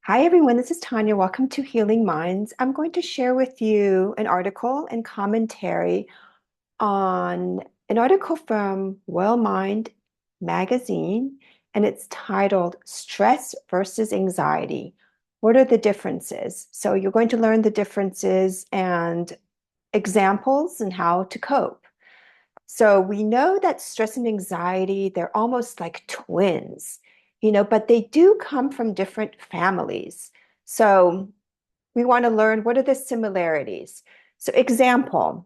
Hi, everyone. This is Tanya. Welcome to Healing Minds. I'm going to share with you an article and commentary on an article from Well Mind magazine, and it's titled Stress versus Anxiety. What are the differences? So, you're going to learn the differences and examples and how to cope. So we know that stress and anxiety, they're almost like twins, but they do come from different families. So we want to learn what are the similarities. So example,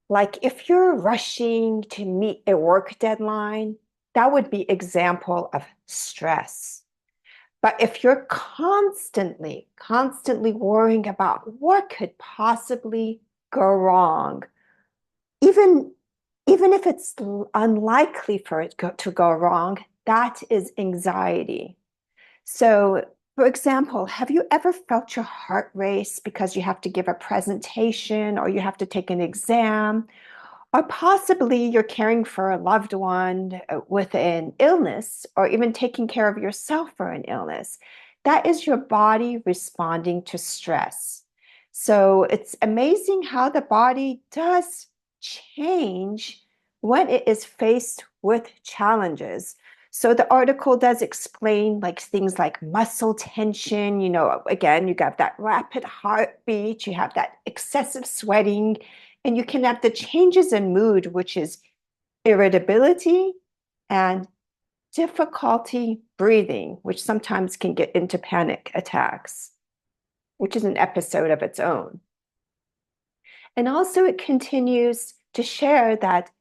like if you're rushing to meet a work deadline, that would be example of stress. But if you're constantly worrying about what could possibly go wrong, even even if it's unlikely for it to go wrong, that is anxiety. So, for example, have you ever felt your heart race because you have to give a presentation or you have to take an exam, or possibly you're caring for a loved one with an illness, or even taking care of yourself for an illness? That is your body responding to stress. So it's amazing how the body does change when it is faced with challenges. So the article does explain like things like muscle tension, again, you got that rapid heartbeat, you have that excessive sweating, and you can have the changes in mood, which is irritability and difficulty breathing, which sometimes can get into panic attacks, which is an episode of its own. And also, it continues to share that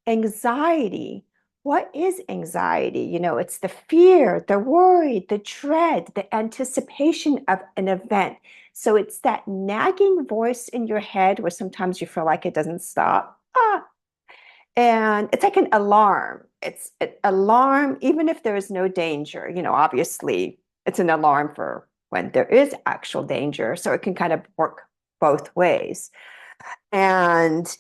anxiety. What is anxiety? It's the fear, the worry, the dread, the anticipation of an event. So it's that nagging voice in your head where sometimes you feel like it doesn't stop. And it's like an alarm. It's an alarm, even if there is no danger. Obviously, it's an alarm for when there is actual danger. So it can kind of work both ways. And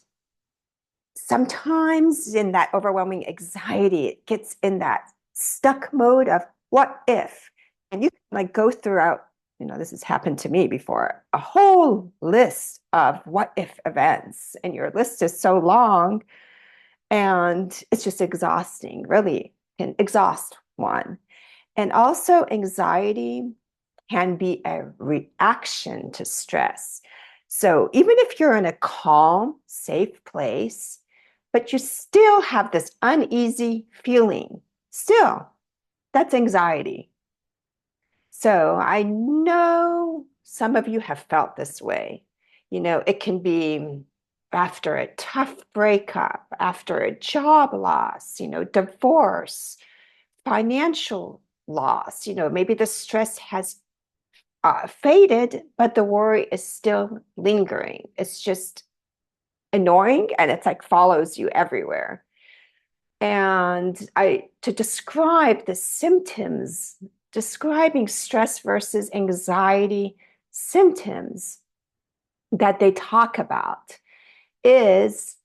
sometimes in that overwhelming anxiety, it gets in that stuck mode of what if? And you can like go throughout, this has happened to me before, a whole list of what if events. And your list is so long and it's just exhausting, really can exhaust one. And also, anxiety can be a reaction to stress. So even if you're in a calm, safe place, but you still have this uneasy feeling, still, that's anxiety. So I know some of you have felt this way. It can be after a tough breakup, after a job loss, divorce, financial loss. Maybe the stress has faded, but the worry is still lingering. It's just annoying and it's like follows you everywhere. And to describe the symptoms, describing stress versus anxiety symptoms that they talk about is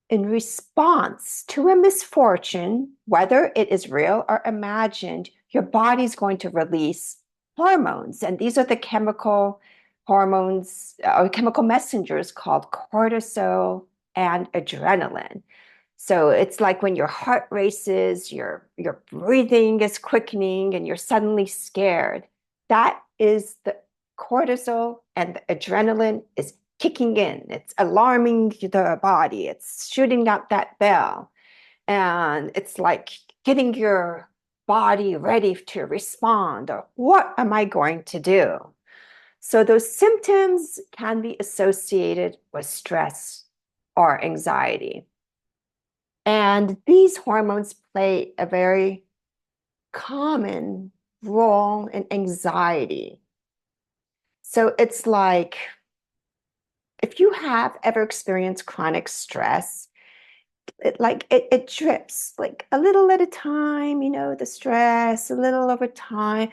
in response to a misfortune, whether it is real or imagined, your body's going to release hormones. And these are the chemical hormones or chemical messengers called cortisol and adrenaline. So it's like when your heart races, your breathing is quickening, and you're suddenly scared. That is the cortisol, and the adrenaline is kicking in. It's alarming the body. It's shooting out that bell. And it's like getting your body ready to respond, or what am I going to do? So those symptoms can be associated with stress or anxiety. And these hormones play a very common role in anxiety. So it's like if you have ever experienced chronic stress, it drips like a little at a time, the stress, a little over time.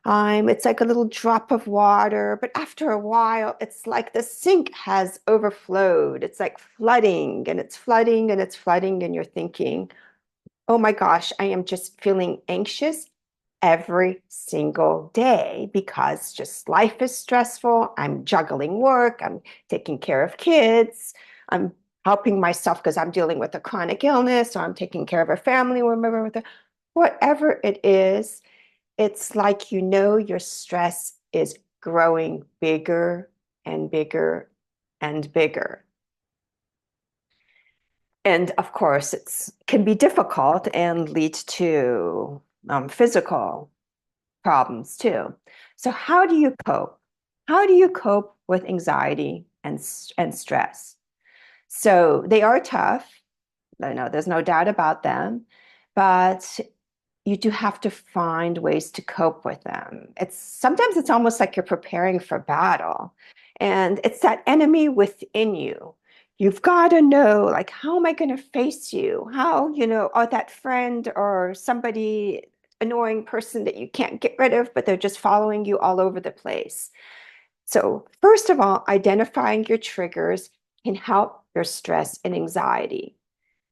It's like a little drop of water, but after a while, it's like the sink has overflowed. It's like flooding and it's flooding and it's flooding, and you're thinking, oh my gosh, I am just feeling anxious every single day because just life is stressful. I'm juggling work, I'm taking care of kids, I'm helping myself because I'm dealing with a chronic illness, or I'm taking care of a family member with a whatever it is. It's like your stress is growing bigger and bigger and bigger. And of course, it can be difficult and lead to physical problems too. So, how do you cope? How do you cope with anxiety and stress? So, they are tough. I know there's no doubt about them, but you do have to find ways to cope with them. It's almost like you're preparing for battle, and it's that enemy within you. You've got to know, like, how am I going to face you? How, or that friend or somebody annoying person that you can't get rid of, but they're just following you all over the place. So, first of all, identifying your triggers can help your stress and anxiety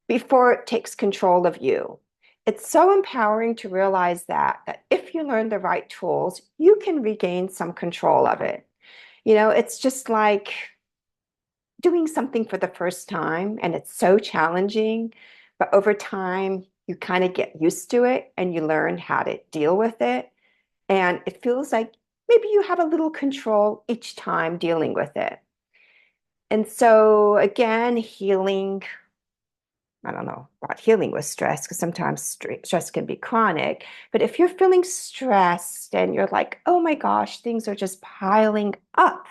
before it takes control of you. It's so empowering to realize that if you learn the right tools, you can regain some control of it. It's just like doing something for the first time, and it's so challenging, but over time, you kind of get used to it and you learn how to deal with it. And it feels like maybe you have a little control each time dealing with it. And so, again, healing, I don't know about healing with stress because sometimes stress can be chronic. But if you're feeling stressed and you're like, oh my gosh, things are just piling up.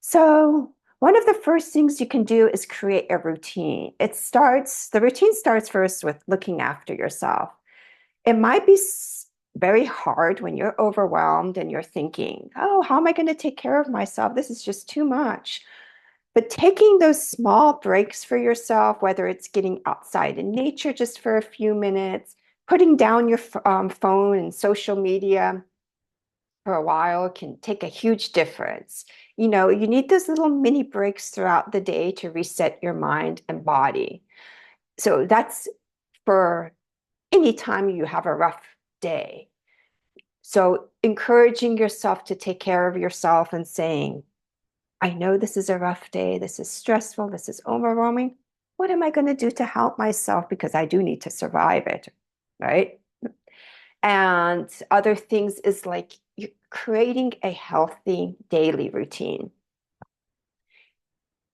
So, one of the first things you can do is create a routine. The routine starts first with looking after yourself. It might be very hard when you're overwhelmed and you're thinking, oh, how am I going to take care of myself? This is just too much. But taking those small breaks for yourself, whether it's getting outside in nature just for a few minutes, putting down your phone and social media for a while can take a huge difference. You need those little mini breaks throughout the day to reset your mind and body. So that's for any time you have a rough day. So encouraging yourself to take care of yourself and saying, I know this is a rough day. This is stressful. This is overwhelming. What am I going to do to help myself? Because I do need to survive it, right? And other things is like you're creating a healthy daily routine.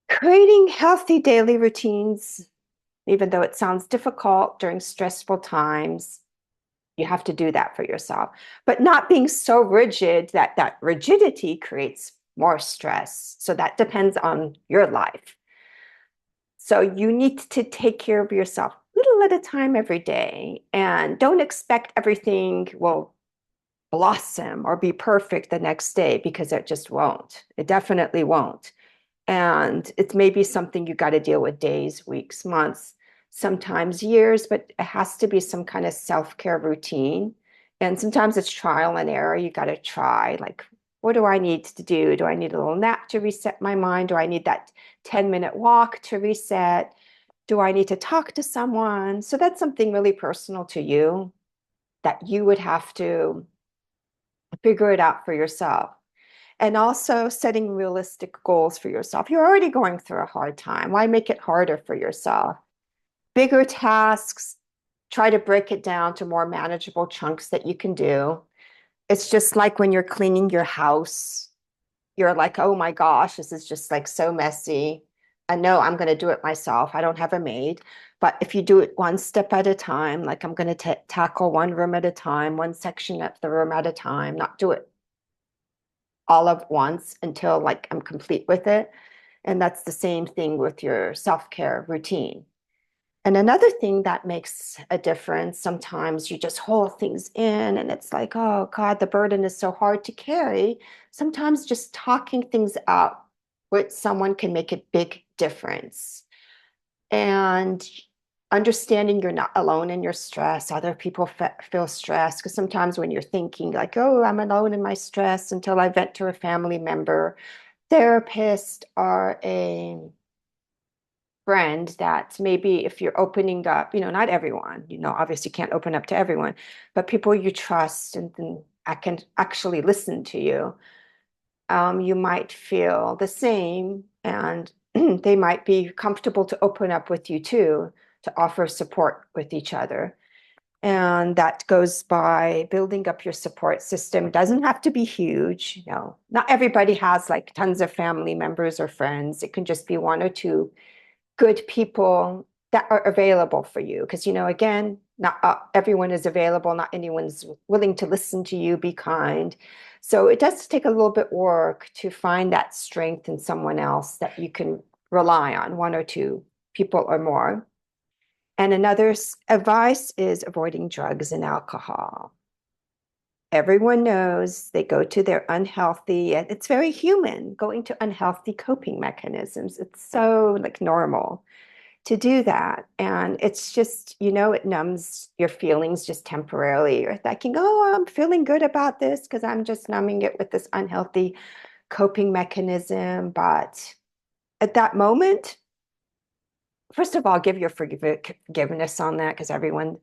Creating healthy daily routines, even though it sounds difficult during stressful times, you have to do that for yourself. But not being so rigid that rigidity creates more stress. So that depends on your life. So you need to take care of yourself a little at a time every day, and don't expect everything will blossom or be perfect the next day because it just won't. It definitely won't. And it may be something you got to deal with days, weeks, months, sometimes years, but it has to be some kind of self-care routine. And sometimes it's trial and error. You got to try, like, what do I need to do? Do I need a little nap to reset my mind? Do I need that 10-minute walk to reset? Do I need to talk to someone? So that's something really personal to you that you would have to figure it out for yourself. And also setting realistic goals for yourself. You're already going through a hard time. Why make it harder for yourself? Bigger tasks, try to break it down to more manageable chunks that you can do. It's just like when you're cleaning your house, you're like, oh my gosh, this is just like so messy. I know I'm going to do it myself. I don't have a maid. But if you do it one step at a time, like I'm going to tackle one room at a time, one section of the room at a time, not do it all at once until like I'm complete with it. And that's the same thing with your self-care routine. And another thing that makes a difference, sometimes you just hold things in and it's like, oh God, the burden is so hard to carry. Sometimes just talking things out with someone can make a big difference. And understanding you're not alone in your stress. Other people feel stressed because sometimes when you're thinking like, oh, I'm alone in my stress until I vent to a family member, therapists are a friend that maybe if you're opening up, not everyone, obviously you can't open up to everyone, but people you trust and I can actually listen to you, you might feel the same and they might be comfortable to open up with you too, to offer support with each other. And that goes by building up your support system. It doesn't have to be huge. Not everybody has like tons of family members or friends. It can just be one or two good people that are available for you. Because, again, not everyone is available. Not anyone's willing to listen to you, be kind. So it does take a little bit work to find that strength in someone else that you can rely on, one or two people or more. And another advice is avoiding drugs and alcohol. Everyone knows they go to their unhealthy, and it's very human going to unhealthy coping mechanisms. It's so like normal to do that. And it's just, it numbs your feelings just temporarily. You're thinking, oh, I'm feeling good about this because I'm just numbing it with this unhealthy coping mechanism. But at that moment, first of all, give your forgiveness on that because everyone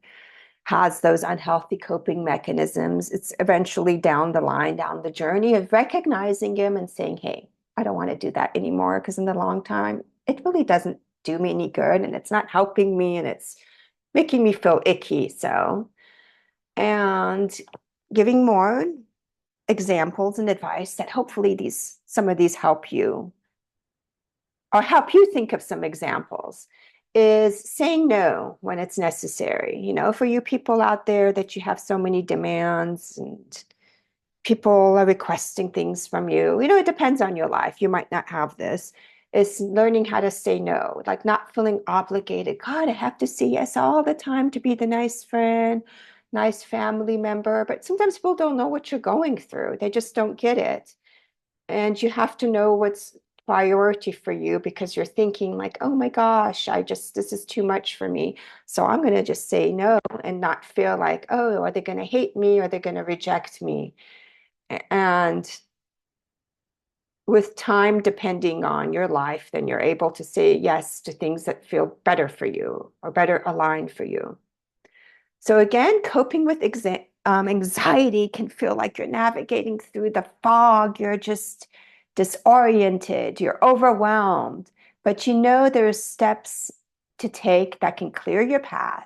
has those unhealthy coping mechanisms. It's eventually down the line, down the journey of recognizing them and saying, hey, I don't want to do that anymore because in the long time, it really doesn't do me any good and it's not helping me and it's making me feel icky. So, and giving more examples and advice that hopefully some of these help you or help you think of some examples is saying no when it's necessary. For you people out there that you have so many demands and people are requesting things from you, it depends on your life. You might not have this. It's learning how to say no, like not feeling obligated. God, I have to say yes all the time to be the nice friend, nice family member. But sometimes people don't know what you're going through. They just don't get it. And you have to know what's priority for you because you're thinking like, oh my gosh, this is too much for me. So I'm going to just say no and not feel like, oh, are they going to hate me? Are they going to reject me? And with time depending on your life, then you're able to say yes to things that feel better for you or better aligned for you. So again, coping with anxiety can feel like you're navigating through the fog. You're just disoriented. You're overwhelmed. But there's steps to take that can clear your path.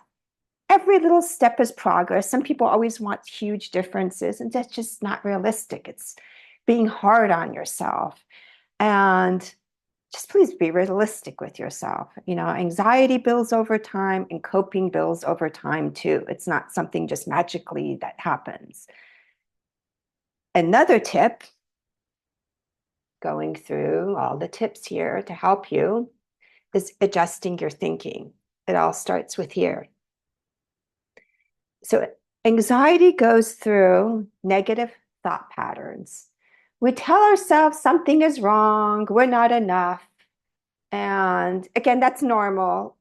Every little step is progress. Some people always want huge differences, and that's just not realistic. It's being hard on yourself. And just please be realistic with yourself. Anxiety builds over time and coping builds over time too. It's not something just magically that happens. Another tip, going through all the tips here to help you, is adjusting your thinking. It all starts with here. So anxiety goes through negative thought patterns. We tell ourselves something is wrong, we're not enough. And again, that's normal.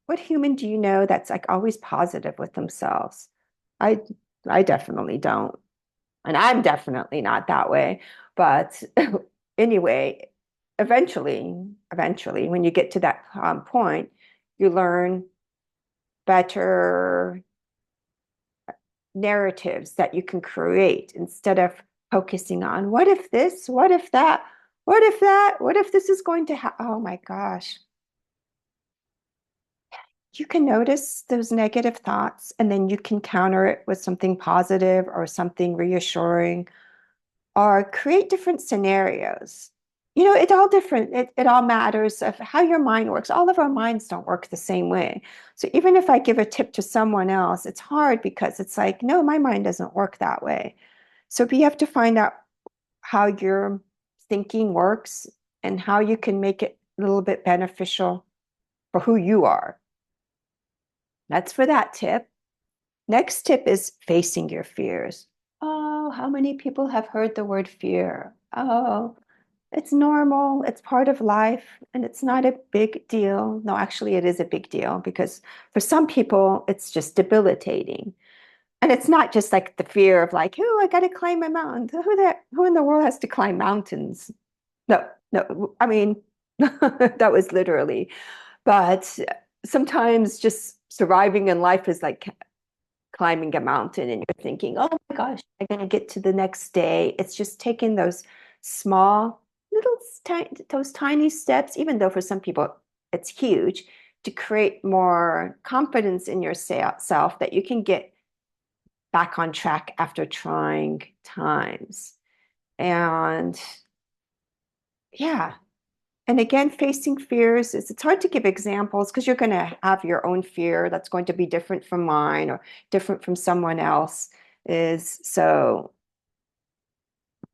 What human do you know that's like always positive with themselves? I I definitely don't. And I'm definitely not that way. But anyway, eventually, when you get to that point, you learn better narratives that you can create instead of focusing on what if this, what if that, what if that, what if this is going to happen? Oh my gosh. You can notice those negative thoughts and then you can counter it with something positive or something reassuring or create different scenarios. It all different. It all matters of how your mind works. All of our minds don't work the same way. So even if I give a tip to someone else, it's hard because it's like, no, my mind doesn't work that way. So you have to find out how your thinking works and how you can make it a little bit beneficial for who you are. That's for that tip. Next tip is facing your fears. Oh, how many people have heard the word fear? Oh, it's normal, it's part of life, and it's not a big deal. No, actually, it is a big deal because for some people, it's just debilitating. And it's not just like the fear of like, oh, I got to climb a mountain. Who in the world has to climb mountains? No, no, I mean, that was literally. But sometimes just surviving in life is like climbing a mountain and you're thinking, oh my gosh, I'm going to get to the next day. It's just taking those small, little, those tiny steps, even though for some people it's huge, to create more confidence in yourself that you can get back on track after trying times. And yeah. And again, facing fears is it's hard to give examples because you're going to have your own fear that's going to be different from mine or different from someone else is so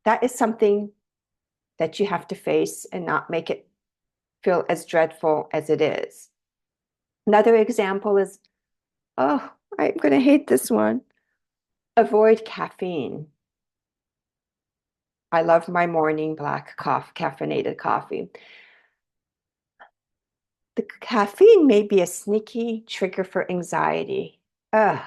that is something that you have to face and not make it feel as dreadful as it is. Another example is, oh, I'm going to hate this one. Avoid caffeine. I love my morning black coffee, caffeinated coffee. The caffeine may be a sneaky trigger for anxiety. Ugh.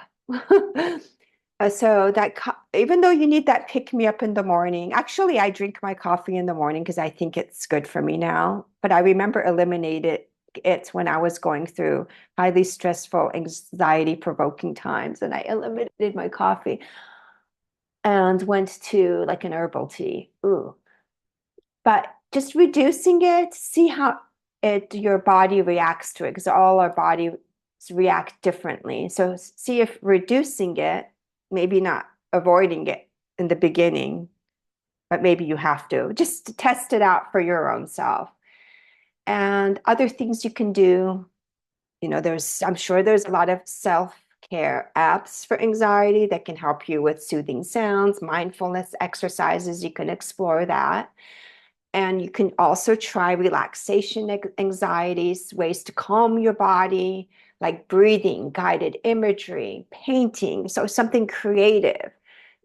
So that even though you need that pick me up in the morning, actually I drink my coffee in the morning because I think it's good for me now. But I remember eliminated it when I was going through highly stressful, anxiety provoking times, and I eliminated my coffee and went to like an herbal tea. Ooh. But just reducing it, see how your body reacts to it, because all our bodies react differently. So see if reducing it, maybe not avoiding it in the beginning, but maybe you have to just to test it out for your own self. And other things you can do, I'm sure there's a lot of self-care apps for anxiety that can help you with soothing sounds, mindfulness exercises. You can explore that. And you can also try relaxation anxieties, ways to calm your body, like breathing, guided imagery, painting. So something creative,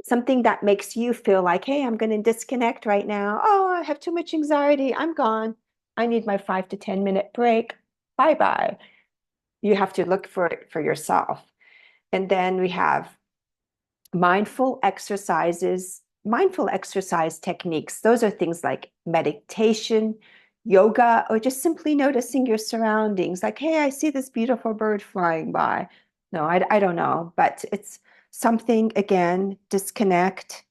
something that makes you feel like, hey, I'm going to disconnect right now. Oh, I have too much anxiety. I'm gone. I need my 5 to 10 minute break. Bye bye. You have to look for it for yourself. And then we have mindful exercises, mindful exercise techniques. Those are things like meditation, yoga, or just simply noticing your surroundings. Like, hey, I see this beautiful bird flying by. No, I don't know, but it's something, again, disconnect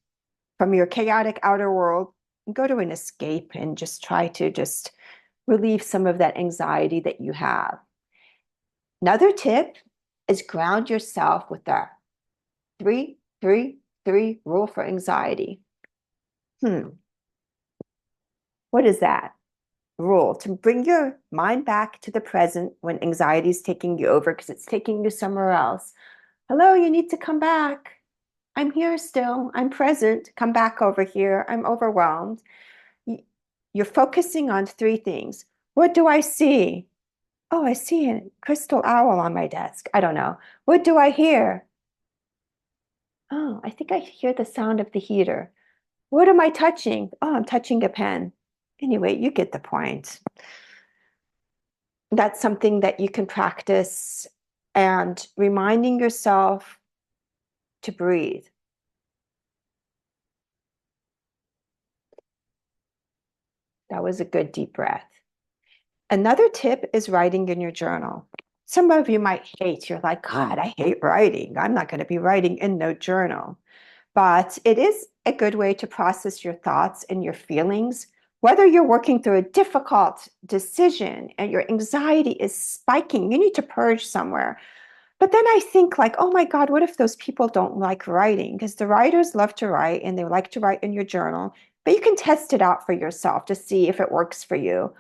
from your chaotic outer world and go to an escape and just try to just relieve some of that anxiety that you have. Another tip is ground yourself with the 3-3-3 rule for anxiety. What is that rule? To bring your mind back to the present when anxiety is taking you over because it's taking you somewhere else. Hello, you need to come back. I'm here still. I'm present. Come back over here. I'm overwhelmed. You're focusing on three things. What do I see? Oh, I see a crystal owl on my desk. I don't know. What do I hear? Oh, I think I hear the sound of the heater. What am I touching? Oh, I'm touching a pen. Anyway, you get the point. That's something that you can practice and reminding yourself to breathe. That was a good deep breath. Another tip is writing in your journal. Some of you might hate, you're like, God, I hate writing. I'm not going to be writing in no journal. But it is a good way to process your thoughts and your feelings. Whether you're working through a difficult decision and your anxiety is spiking, you need to purge somewhere. But then I think like, oh my God, what if those people don't like writing? Because the writers love to write and they like to write in your journal, but you can test it out for yourself to see if it works for you.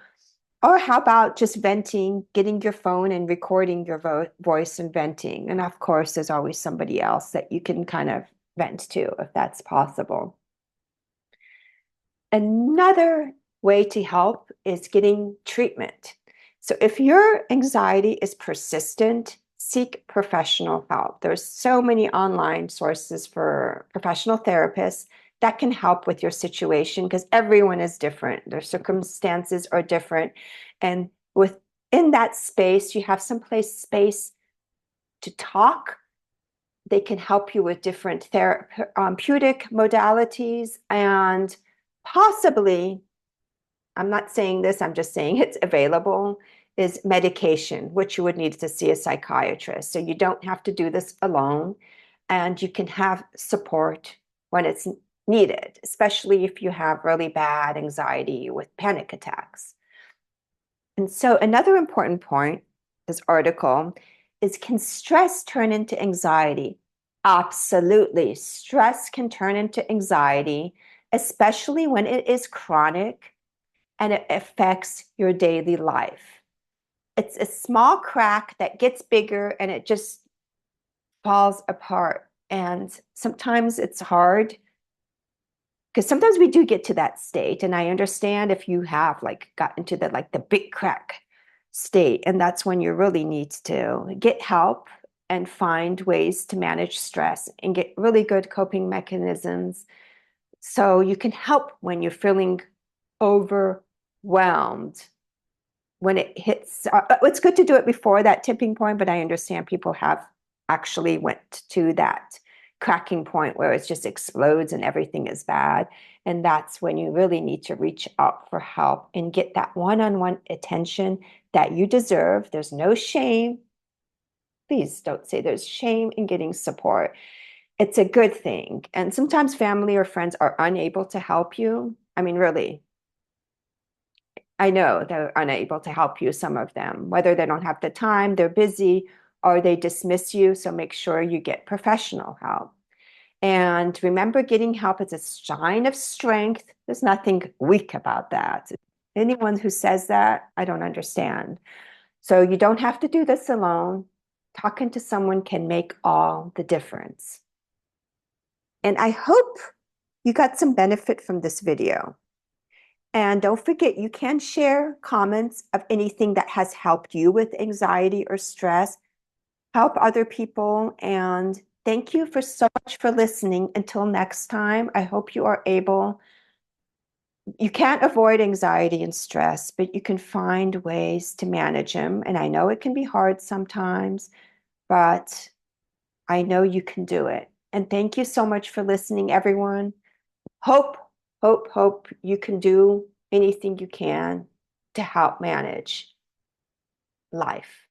Or how about just venting, getting your phone and recording your voice and venting? And of course, there's always somebody else that you can kind of vent to if that's possible. Another way to help is getting treatment. So if your anxiety is persistent, seek professional help. There's so many online sources for professional therapists that can help with your situation because everyone is different. Their circumstances are different. And within that space, you have space to talk. They can help you with different therapeutic modalities and possibly, I'm not saying this, I'm just saying it's available, is medication, which you would need to see a psychiatrist. So you don't have to do this alone, and you can have support when it's needed, especially if you have really bad anxiety with panic attacks. And so another important point, this article, is can stress turn into anxiety? Absolutely. Stress can turn into anxiety, especially when it is chronic and it affects your daily life. It's a small crack that gets bigger and it just falls apart. And sometimes it's hard because sometimes we do get to that state. And I understand if you have like got into the big crack state, and that's when you really need to get help and find ways to manage stress and get really good coping mechanisms so you can help when you're feeling overwhelmed when it hits. It's good to do it before that tipping point, but I understand people have actually went to that cracking point where it just explodes and everything is bad. And that's when you really need to reach out for help and get that one-on-one attention that you deserve. There's no shame. Please don't say there's shame in getting support. It's a good thing. And sometimes family or friends are unable to help you. I mean, really, I know they're unable to help you, some of them, whether they don't have the time, they're busy, or they dismiss you. So make sure you get professional help. And remember, getting help is a sign of strength. There's nothing weak about that. Anyone who says that, I don't understand. So you don't have to do this alone. Talking to someone can make all the difference. And I hope you got some benefit from this video. And don't forget, you can share comments of anything that has helped you with anxiety or stress. Help other people. And thank you for so much for listening. Until next time, I hope you are able. You can't avoid anxiety and stress, but you can find ways to manage them. And I know it can be hard sometimes, but I know you can do it. And thank you so much for listening, everyone. Hope you can do anything you can to help manage life.